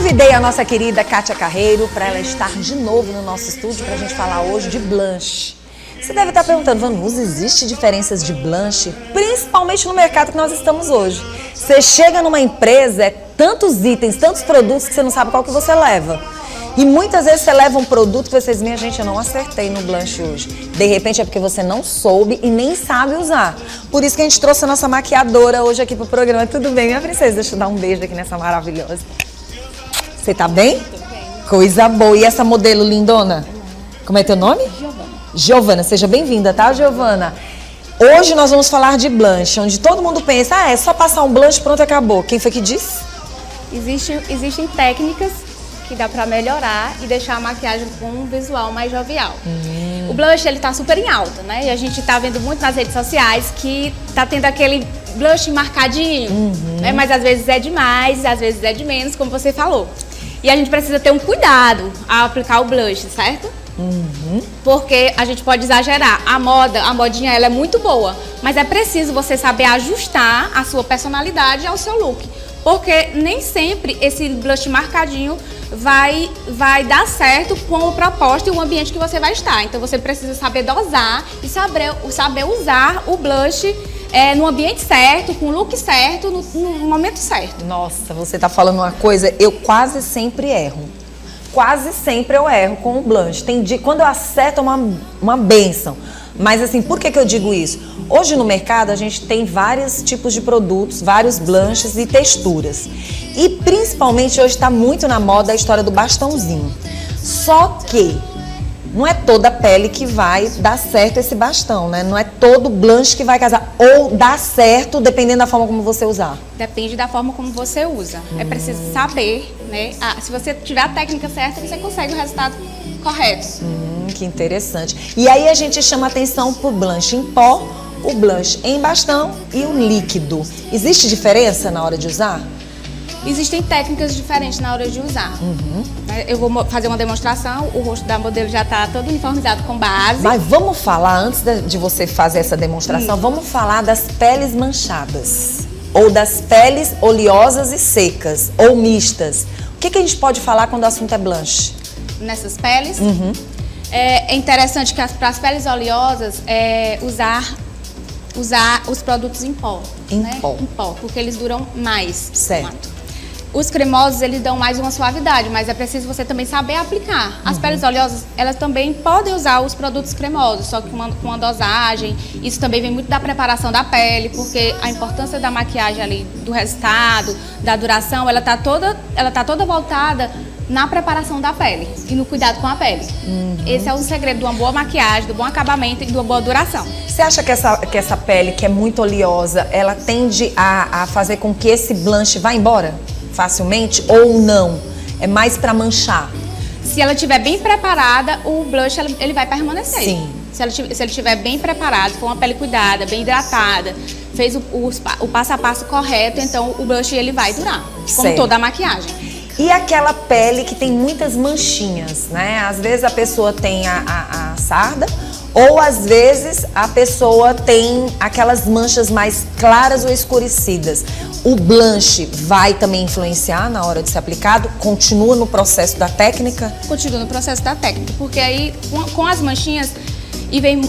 Convidei a nossa querida Kátia Carreiro para ela estar de novo no nosso estúdio para a gente falar hoje de blanche. Você deve estar perguntando, Vanusa, existe diferenças de blanche? Principalmente no mercado que nós estamos hoje. Você chega numa empresa, é tantos itens, tantos produtos que você não sabe qual que você leva. E muitas vezes você leva um produto que vocês minha gente, eu não acertei no blanche hoje. De repente é porque você não soube e nem sabe usar. Por isso que a gente trouxe a nossa maquiadora hoje aqui pro programa. Tudo bem, minha princesa? Deixa eu dar um beijo aqui nessa maravilhosa. Você tá bem? Tô bem. Coisa boa. E essa modelo lindona? Como é teu nome? Giovana. Giovana, seja bem-vinda, tá, Giovana? Hoje nós vamos falar de blanche, onde todo mundo pensa, é só passar um blanche, pronto, acabou. Quem foi que disse? Existem técnicas que dá pra melhorar e deixar a maquiagem com um visual mais jovial. O blush, ele tá super em alta, né? E a gente tá vendo muito nas redes sociais que tá tendo aquele blush marcadinho, né? Mas às vezes é demais, às vezes é de menos, como você falou. E a gente precisa ter um cuidado ao aplicar o blush, certo? Porque a gente pode exagerar. A modinha, ela é muito boa, mas é preciso você saber ajustar a sua personalidade ao seu look. Porque nem sempre esse blush marcadinho vai dar certo com o propósito e o ambiente que você vai estar. Então você precisa saber dosar e saber usar o blush no ambiente certo, com o look certo, no momento certo. Nossa, você tá falando uma coisa, eu quase sempre erro. Quase sempre eu erro com o blush. Tem dia, quando eu acerto, é uma bênção. Mas assim, por que eu digo isso? Hoje no mercado a gente tem vários tipos de produtos, vários blushes e texturas. E principalmente hoje está muito na moda a história do bastãozinho. Só que não é toda a pele que vai dar certo esse bastão, né? Não é todo blush que vai casar. Ou dá certo dependendo da forma como você usar. Depende da forma como você usa. É preciso saber, né? Se você tiver a técnica certa, você consegue o resultado correto. Que interessante. E aí a gente chama atenção pro blush em pó, o blush em bastão e o líquido. Existe diferença na hora de usar? Existem técnicas diferentes na hora de usar. Eu vou fazer uma demonstração, o rosto da modelo já está todo uniformizado com base. Mas vamos falar, antes de você fazer essa demonstração, vamos falar das peles manchadas. Ou das peles oleosas e secas, ou mistas. O que a gente pode falar quando o assunto é blush? Nessas peles? É interessante que para as peles oleosas, usar os produtos em pó. Em pó, porque eles duram mais. Certo. Os cremosos, eles dão mais uma suavidade, mas é preciso você também saber aplicar. As peles oleosas, elas também podem usar os produtos cremosos, só que com uma dosagem. Isso também vem muito da preparação da pele, porque a importância da maquiagem ali, do resultado, da duração, ela tá toda voltada na preparação da pele e no cuidado com a pele. Esse é o segredo de uma boa maquiagem, do bom acabamento e de uma boa duração. Você acha que essa pele que é muito oleosa, ela tende a fazer com que esse blush vá embora facilmente ou não? É mais para manchar? Se ela estiver bem preparada, o blush ele vai permanecer. Sim. Se ele estiver bem preparado, for uma pele cuidada, bem hidratada, fez o passo a passo correto, então o blush ele vai durar, como toda a maquiagem. E aquela pele que tem muitas manchinhas, né? Às vezes a pessoa tem a sarda, ou às vezes a pessoa tem aquelas manchas mais claras ou escurecidas. O blush vai também influenciar na hora de ser aplicado? Continua no processo da técnica? Continua no processo da técnica, porque aí com as manchinhas,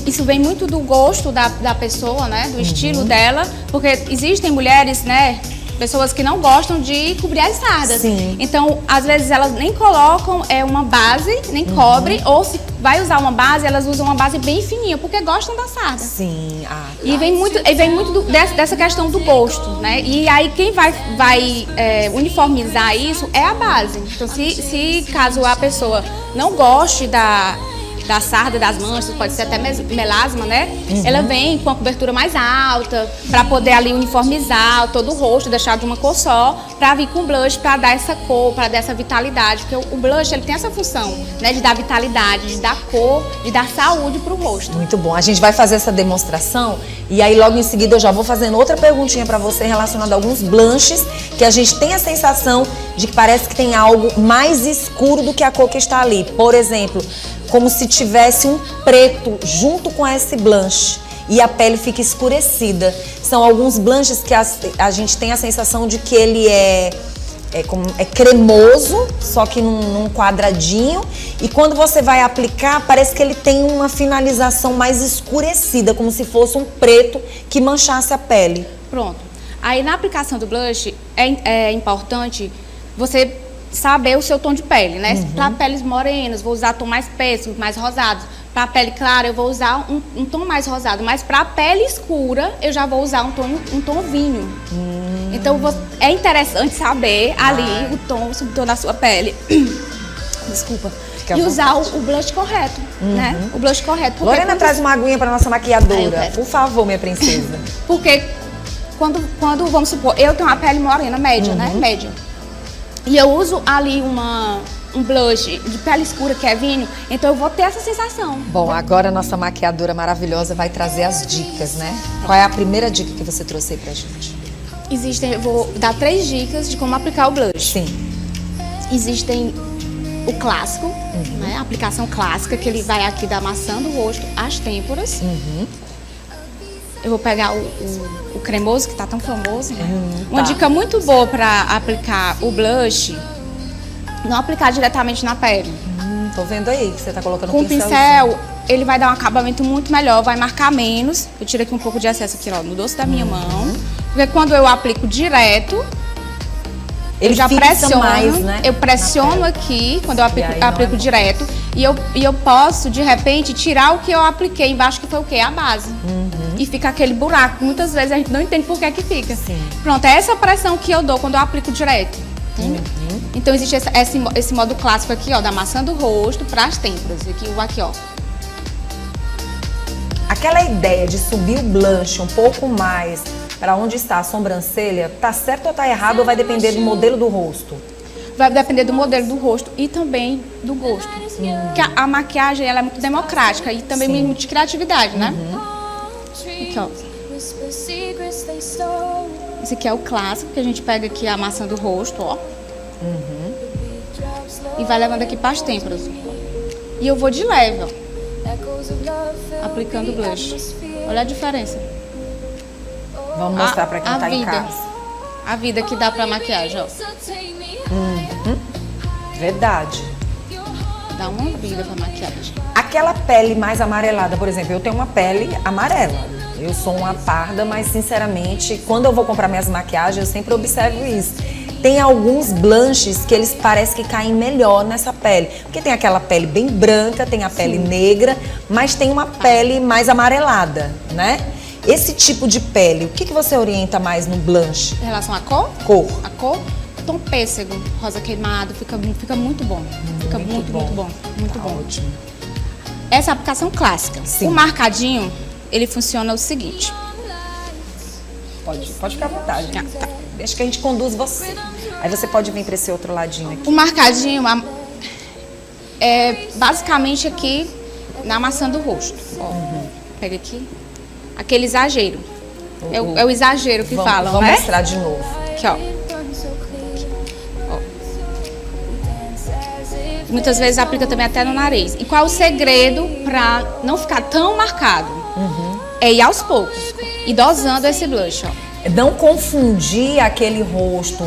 isso vem muito do gosto da pessoa, né? Do estilo dela, porque existem mulheres, né? Pessoas que não gostam de cobrir as sardas. Sim. Então, às vezes, elas nem colocam uma base, nem cobrem, ou se vai usar uma base, elas usam uma base bem fininha, porque gostam da sarda. Sim. E vem muito dessa questão do gosto, né? E aí, quem vai uniformizar isso é a base. Então, se caso a pessoa não goste da sarda, das manchas, pode ser até melasma, né? Ela vem com a cobertura mais alta, para poder ali uniformizar todo o rosto, deixar de uma cor só, para vir com blush, para dar essa cor, para dar essa vitalidade, porque o blush ele tem essa função, né? De dar vitalidade, de dar cor, de dar saúde para o rosto. Muito bom. A gente vai fazer essa demonstração e aí logo em seguida eu já vou fazendo outra perguntinha para você relacionada a alguns blushes que a gente tem a sensação de que parece que tem algo mais escuro do que a cor que está ali. Por exemplo, como se tivesse um preto junto com esse blush e a pele fica escurecida. São alguns blushes que a gente tem a sensação de que ele é cremoso, só que num quadradinho. E quando você vai aplicar, parece que ele tem uma finalização mais escurecida, como se fosse um preto que manchasse a pele. Pronto. Aí na aplicação do blush é importante você saber o seu tom de pele, né? Para peles morenas, vou usar tom mais peso, mais rosado. Para pele clara, eu vou usar um tom mais rosado. Mas para pele escura, eu já vou usar um tom vinho. Então é interessante saber ali o tom da sua pele. Desculpa. E usar o blush correto, né? O blush correto. Lorena, traz uma aguinha para nossa maquiadora. Por favor, minha princesa. Porque quando, vamos supor, eu tenho uma pele morena média, né? Média. E eu uso ali um blush de pele escura, que é vinho, então eu vou ter essa sensação. Bom, agora a nossa maquiadora maravilhosa vai trazer as dicas, né? Qual é a primeira dica que você trouxe aí pra gente? Eu vou dar 3 dicas de como aplicar o blush. Sim. Existem o clássico, né? A aplicação clássica, que ele vai aqui da maçã do rosto às têmporas. Eu vou pegar o cremoso, que tá tão famoso, né? Uma dica muito boa para aplicar o blush, não aplicar diretamente na pele. Tô vendo aí que você tá colocando com o pincel, ele vai dar um acabamento muito melhor, vai marcar menos. Eu tiro aqui um pouco de excesso aqui, ó, no dorso da minha mão. Porque quando eu aplico direto, ele já pressiono, mais, né? Eu pressiono aqui, quando eu aplico direto, e eu posso, de repente, tirar o que eu apliquei embaixo, que foi o quê? A base. E fica aquele buraco. Muitas vezes a gente não entende por que fica. Sim. Pronto, é essa pressão que eu dou quando eu aplico direto. Então existe esse modo clássico aqui, ó, da maçã do rosto para as têmporas. Aqui, ó. Aquela ideia de subir o blush um pouco mais para onde está a sobrancelha, tá certo ou tá errado, ou vai depender do modelo do rosto? Vai depender do modelo do rosto e também do gosto. Porque a maquiagem, ela é muito democrática e também muito de criatividade, né? Aqui, ó. Esse aqui é o clássico, que a gente pega aqui a maçã do rosto, ó. E vai levando aqui para as têmporas. E eu vou de leve, ó. Aplicando o blush. Olha a diferença. Vamos mostrar para quem tá em casa. A vida que dá pra maquiagem, ó. Verdade. Dá uma vida pra maquiagem. Aquela pele mais amarelada, por exemplo, eu tenho uma pele amarela. Eu sou uma parda, mas sinceramente, quando eu vou comprar minhas maquiagens, eu sempre observo isso. Tem alguns blushes que eles parecem que caem melhor nessa pele. Porque tem aquela pele bem branca, tem a pele negra, mas tem uma pele mais amarelada, né? Esse tipo de pele, o que você orienta mais no blush? Em relação à cor? Cor. A cor? Tom pêssego, rosa queimado, fica muito bom. Fica muito bom. Muito bom. Ótimo. Essa é a aplicação clássica. Sim. O marcadinho, ele funciona o seguinte. Pode ficar à vontade. Tá. Deixa que a gente conduz você. Aí você pode vir para esse outro ladinho aqui. O marcadinho é basicamente aqui na maçã do rosto. Ó, pega aqui. Aquele exagero. É o exagero que falam, vamos né? Vamos mostrar de novo. Aqui, ó. Muitas vezes aplica também até no nariz. E qual é o segredo para não ficar tão marcado? É ir aos poucos e dosando esse blush, ó. Não confundir aquele rosto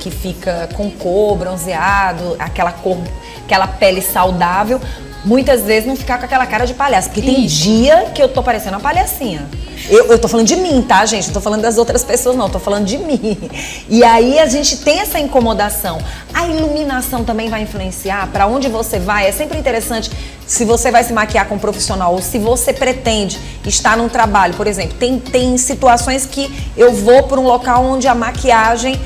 que fica com cor, bronzeado, aquela cor, aquela pele saudável, muitas vezes não ficar com aquela cara de palhaço. Porque tem dia que eu tô parecendo uma palhacinha. Eu tô falando de mim, tá, gente? Não tô falando das outras pessoas, não. Tô falando de mim. E aí a gente tem essa incomodação. A iluminação também vai influenciar. Pra onde você vai, é sempre interessante se você vai se maquiar com um profissional ou se você pretende estar num trabalho. Por exemplo, tem situações que eu vou para um local onde a maquiagem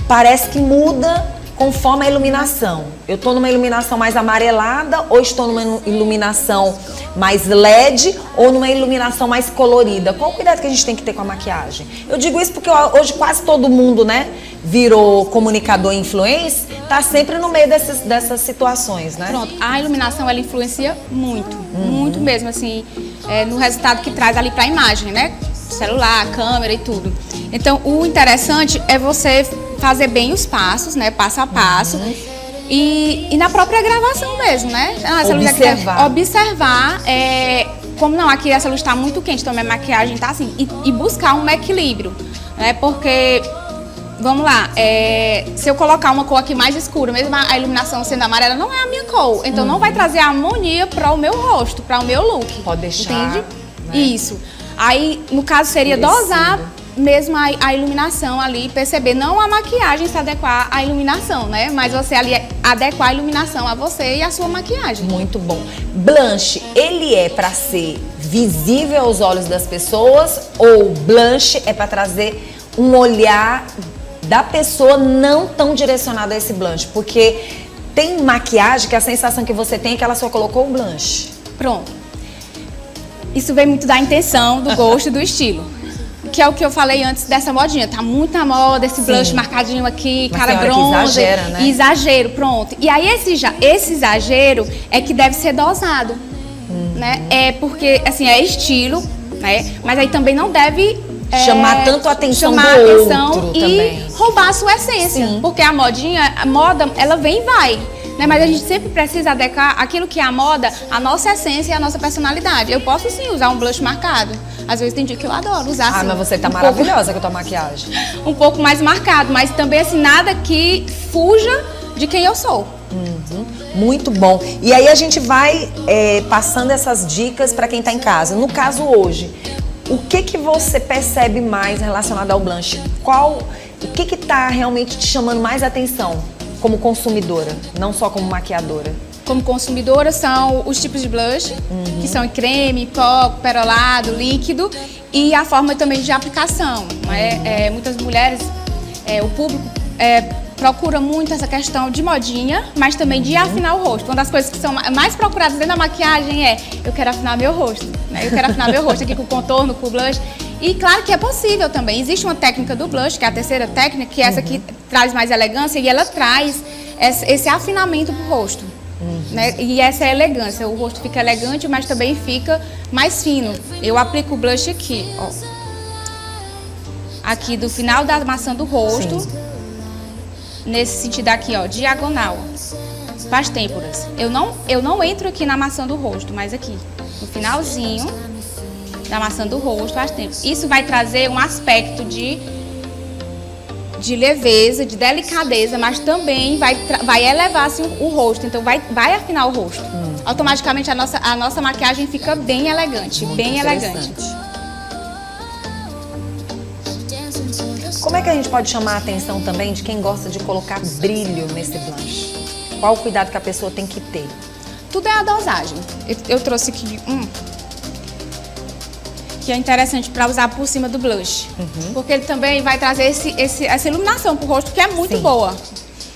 parece que muda conforme a iluminação. Eu estou numa iluminação mais amarelada ou estou numa iluminação mais LED ou numa iluminação mais colorida? Qual o cuidado que a gente tem que ter com a maquiagem? Eu digo isso porque hoje quase todo mundo, né, virou comunicador e influencer, tá sempre no meio dessas situações, né? Pronto, a iluminação ela influencia muito, muito mesmo, assim, no resultado que traz ali para a imagem, né? Celular, câmera e tudo. Então, o interessante é você fazer bem os passos, né? Passo a passo. E na própria gravação mesmo, né? Essa observar. Como não, aqui essa luz está muito quente, então minha maquiagem tá assim. E buscar um equilíbrio, né? Porque vamos lá, se eu colocar uma cor aqui mais escura, mesmo a iluminação sendo amarela, não é a minha cor. Então não vai trazer harmonia para o meu rosto, para o meu look. Pode deixar. Entende? Né? Isso. Aí, no caso, seria dosar mesmo a iluminação ali, perceber, não a maquiagem se adequar à iluminação, né? Mas você ali adequar a iluminação a você e a sua maquiagem. Muito bom. Blush, ele é para ser visível aos olhos das pessoas ou blush é para trazer um olhar da pessoa não tão direcionado a esse blush? Porque tem maquiagem que a sensação que você tem é que ela só colocou o blush. Pronto. Isso vem muito da intenção, do gosto e do estilo. Que é o que eu falei antes dessa modinha. Tá muito na moda esse blush marcadinho aqui, mas cara tem hora que bronze. exagera, né? Exagero, pronto. E aí esse exagero é que deve ser dosado. Né? É porque, assim, é estilo, né? Mas aí também não deve chamar tanto a atenção chamar do a atenção outro e também. roubar a sua essência. Sim. Porque a moda, ela vem e vai. Né? Mas a gente sempre precisa adequar aquilo que é a moda, a nossa essência e a nossa personalidade. Eu posso sim usar um blush marcado. Às vezes tem dia que eu adoro usar assim. Mas você tá maravilhosa com a tua maquiagem. Um pouco mais marcado, mas também assim, nada que fuja de quem eu sou. Muito bom. E aí a gente vai passando essas dicas para quem tá em casa. No caso hoje, o que você percebe mais relacionado ao blush? O que tá realmente te chamando mais atenção como consumidora, não só como maquiadora? Como consumidora são os tipos de blush, que são em creme, pó, perolado, líquido e a forma também de aplicação. Né? Muitas mulheres, o público procura muito essa questão de modinha, mas também de afinar o rosto. Uma das coisas que são mais procuradas dentro da maquiagem eu quero afinar meu rosto. Né? Eu quero afinar meu rosto aqui com contorno, com blush. E claro que é possível também. Existe uma técnica do blush, que é a terceira técnica, que é essa que traz mais elegância e ela traz esse afinamento pro rosto. Né? E essa é a elegância. O rosto fica elegante, mas também fica mais fino. Eu aplico o blush aqui, ó. Aqui do final da maçã do rosto. Sim. Nesse sentido aqui, ó, diagonal. Para as têmporas. Eu não entro aqui na maçã do rosto, mas aqui. No finalzinho da maçã do rosto, as têmporas. Isso vai trazer um aspecto de leveza, de delicadeza, mas também vai elevar assim, o rosto. Então vai afinar o rosto. Automaticamente a nossa maquiagem fica bem elegante, bem elegante. Como é que a gente pode chamar a atenção também de quem gosta de colocar brilho nesse blush? Qual o cuidado que a pessoa tem que ter? Tudo é a dosagem. Eu trouxe aqui que é interessante para usar por cima do blush. Porque ele também vai trazer essa iluminação pro rosto, que é muito boa.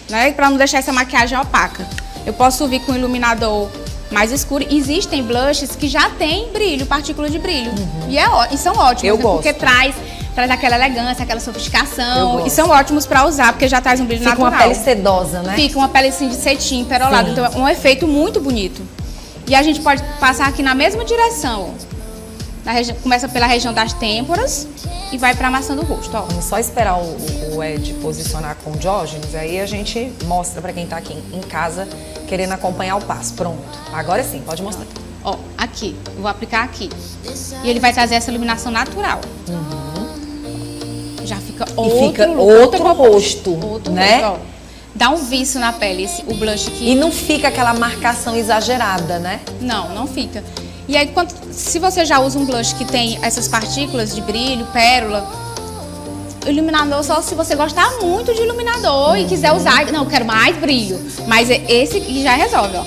Né? Para não deixar essa maquiagem opaca. Eu posso vir com um iluminador mais escuro. Existem blushes que já tem brilho, partícula de brilho. E são ótimos. Eu gosto. Porque traz aquela elegância, aquela sofisticação. E são ótimos para usar, porque já traz um brilho natural. Fica uma pele sedosa, né? Fica uma pele assim de cetim, perolado. Então é um efeito muito bonito. E a gente pode passar aqui na mesma direção. Começa pela região das têmporas e vai para a maçã do rosto, ó. Vamos só esperar o Ed posicionar com o Diógenes, aí a gente mostra para quem tá aqui em casa querendo acompanhar o passo. Pronto. Agora sim, pode mostrar. Ó, aqui. Eu vou aplicar aqui. E ele vai trazer essa iluminação natural. Já fica outro rosto, né? Rosto, ó. Dá um viço na pele, o blush aqui. E não fica aquela marcação exagerada, né? Não fica. E aí, se você já usa um blush que tem essas partículas de brilho, pérola, iluminador só se você gostar muito de iluminador e quiser usar, não, eu quero mais brilho. Mas esse aqui já resolve, ó.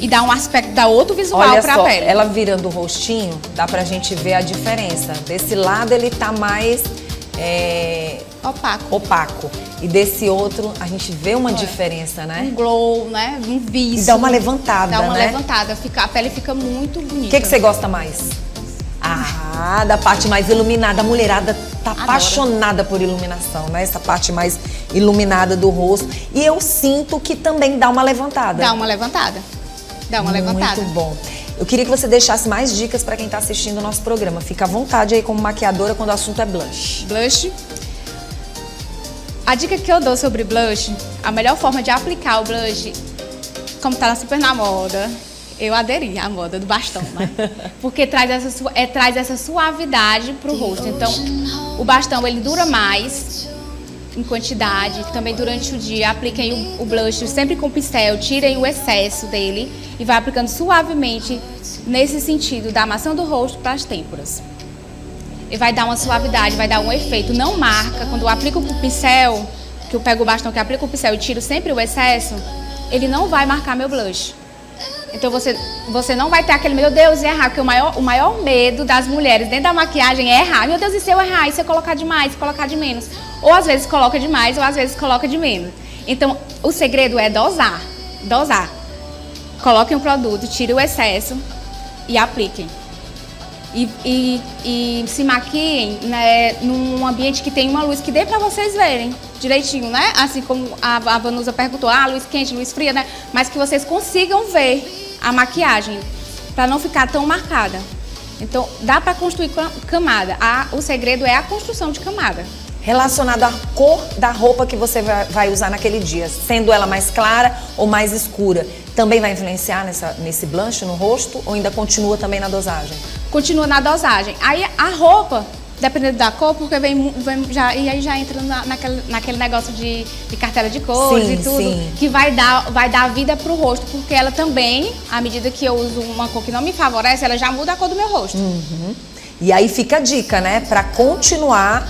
E dá um aspecto, dá outro visual pra pele. Ela virando o rostinho, dá pra gente ver a diferença. Desse lado ele tá mais opaco. E desse outro a gente vê uma diferença, né? Um glow, né? Um viço. E dá uma levantada, né? Dá uma levantada, a pele fica muito bonita. O que você gosta mais? Da parte mais iluminada. A mulherada tá apaixonada por iluminação, né? Essa parte mais iluminada do rosto. E eu sinto que também dá uma levantada. Dá uma levantada. Muito bom. Eu queria que você deixasse mais dicas para quem tá assistindo o nosso programa. Fica à vontade aí como maquiadora quando o assunto é blush. Blush. A dica que eu dou sobre blush, a melhor forma de aplicar o blush, como tá super na moda, eu aderi à moda do bastão, né? Porque traz essa suavidade pro rosto. Então, o bastão, ele dura mais, em quantidade. Também durante o dia apliquem o blush sempre com pincel, tirem o excesso dele e vai aplicando suavemente nesse sentido da maçã do rosto para as têmporas. E vai dar uma suavidade, vai dar um efeito. Não marca, quando eu aplico com o pincel, que eu pego o bastão que aplico o pincel e tiro sempre o excesso, ele não vai marcar meu blush. Então você não vai ter aquele, meu Deus, errar, porque o maior medo das mulheres dentro da maquiagem é errar. Meu Deus, e se eu errar? E se eu colocar demais, se colocar de menos? Ou às vezes coloca demais, ou às vezes coloca de menos. Então, o segredo é dosar. Dosar. Coloquem o produto, tirem o excesso e apliquem. E se maquiem, né, num ambiente que tem uma luz que dê pra vocês verem direitinho, né? Assim como a Vanusa perguntou, luz quente, luz fria, né? Mas que vocês consigam ver a maquiagem, para não ficar tão marcada. Então, dá para construir camada. O segredo é a construção de camada. Relacionado à cor da roupa que você vai usar naquele dia, sendo ela mais clara ou mais escura, também vai influenciar nesse blush no rosto ou ainda continua também na dosagem? Continua na dosagem. Aí a roupa, dependendo da cor, porque e aí já entra naquele negócio de cartela de cores e tudo, que vai dar vida pro rosto, porque ela também, à medida que eu uso uma cor que não me favorece, ela já muda a cor do meu rosto. E aí fica a dica, né, para continuar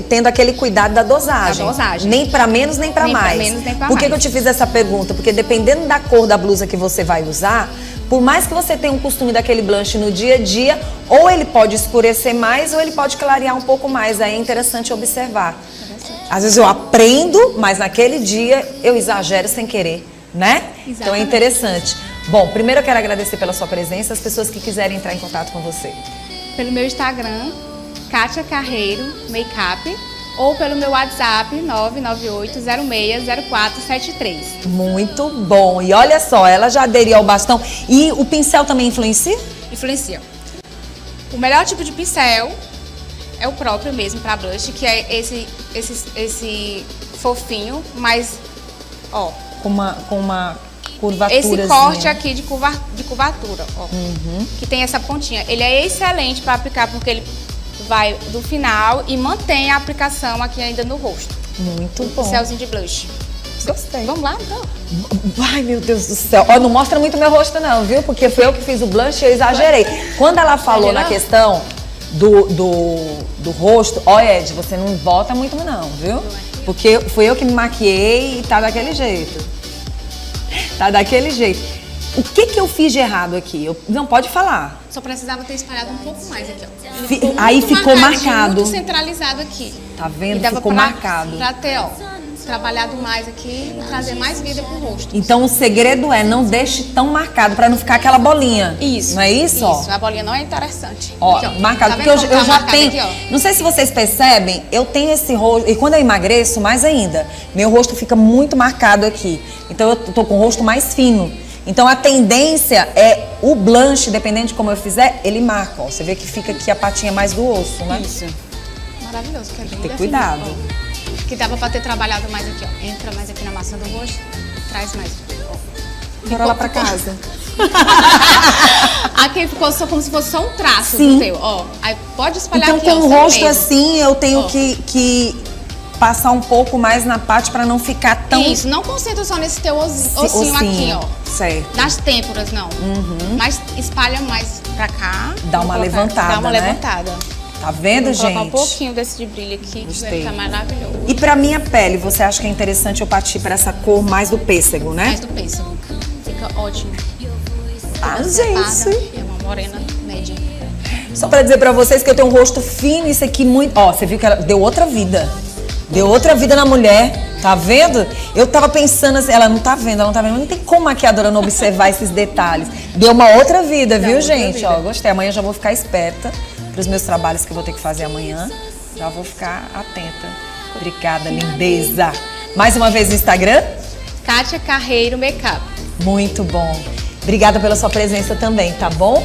tendo aquele cuidado da dosagem. Nem para menos, nem para mais. Por que eu te fiz essa pergunta? Porque dependendo da cor da blusa que você vai usar, por mais que você tenha um costume daquele blush no dia a dia, ou ele pode escurecer mais ou ele pode clarear um pouco mais. Aí é interessante observar. Às vezes eu aprendo, mas naquele dia eu exagero sem querer, né? Exatamente. Então é interessante. Bom, primeiro eu quero agradecer pela sua presença, as pessoas que quiserem entrar em contato com você. Pelo meu Instagram, Kátia Carreiro Makeup, ou pelo meu WhatsApp 998060473. Muito bom. E olha só, ela já aderiu ao bastão. E o pincel também influencia? Influencia. O melhor tipo de pincel é o próprio mesmo para blush, que é esse fofinho, mas ó, com uma curvatura. Esse corte aqui de curvatura, ó, que tem essa pontinha. Ele é excelente para aplicar porque ele vai do final e mantém a aplicação aqui ainda no rosto. Muito bom. Pincelzinho de blush. Gostei. Vamos lá, então? Ai, meu Deus do céu. Ó, não mostra muito meu rosto não, viu? Porque foi eu que fiz o blush e eu exagerei. Quando ela falou na questão do rosto, ó, Ed, você não volta muito não, viu? Porque fui eu que me maquiei e tá daquele jeito. Tá daquele jeito. O que eu fiz de errado aqui? Não pode falar. Só precisava ter espalhado um pouco mais aqui, ó. Aí ficou marcado. Muito centralizado aqui. Tá vendo? Ficou marcado. Pra ter, ó, trabalhado mais aqui e trazer mais vida pro rosto. Então o segredo é não deixe tão marcado pra não ficar aquela bolinha. Isso. Não é isso? Isso, a bolinha não é interessante. Ó, aqui, ó. marcado. Tá porque eu já tenho. Aqui, não sei se vocês percebem, eu tenho esse rosto. E quando eu emagreço, mais ainda, meu rosto fica muito marcado aqui. Então eu tô com o rosto mais fino. Então a tendência é o blush, dependendo de como eu fizer, ele marca, ó. Você vê que fica aqui a patinha mais do osso, né? Isso. Maravilhoso, que é bem Tem cuidado. Ó. Que dava pra ter trabalhado mais aqui, ó. Entra mais aqui na maçã do rosto, traz mais. Bora lá pra casa. Aqui ficou só como se fosse só um traço Sim. do teu, ó. Aí pode espalhar então, aqui, com ó, o rosto mesmo. assim, eu tenho que passar um pouco mais na parte pra não ficar tão... Isso, não concentra só nesse teu ossinho aqui, ó. Certo. Nas têmporas, não. Mas espalha mais pra cá. Dá uma levantada, Dá uma né? levantada. Tá vendo, Vou gente? colocar um pouquinho desse de brilho aqui, que vai ficar maravilhoso. E pra minha pele, você acha que é interessante eu partir pra essa cor mais do pêssego, né? Mais do pêssego. Fica ótimo. Gente. É uma morena média. Só pra dizer pra vocês que eu tenho um rosto fino, isso aqui muito... Ó, você viu que ela deu outra vida. Deu outra vida na mulher, tá vendo? Eu tava pensando assim, ela não tá vendo, não tem como a maquiadora não observar esses detalhes. Deu uma outra vida, viu, gente? Ó, gostei. Amanhã já vou ficar esperta pros meus trabalhos que eu vou ter que fazer amanhã. Já vou ficar atenta. Obrigada, lindeza. Mais uma vez no Instagram? Kátia Carreiro Makeup. Muito bom. Obrigada pela sua presença também, tá bom?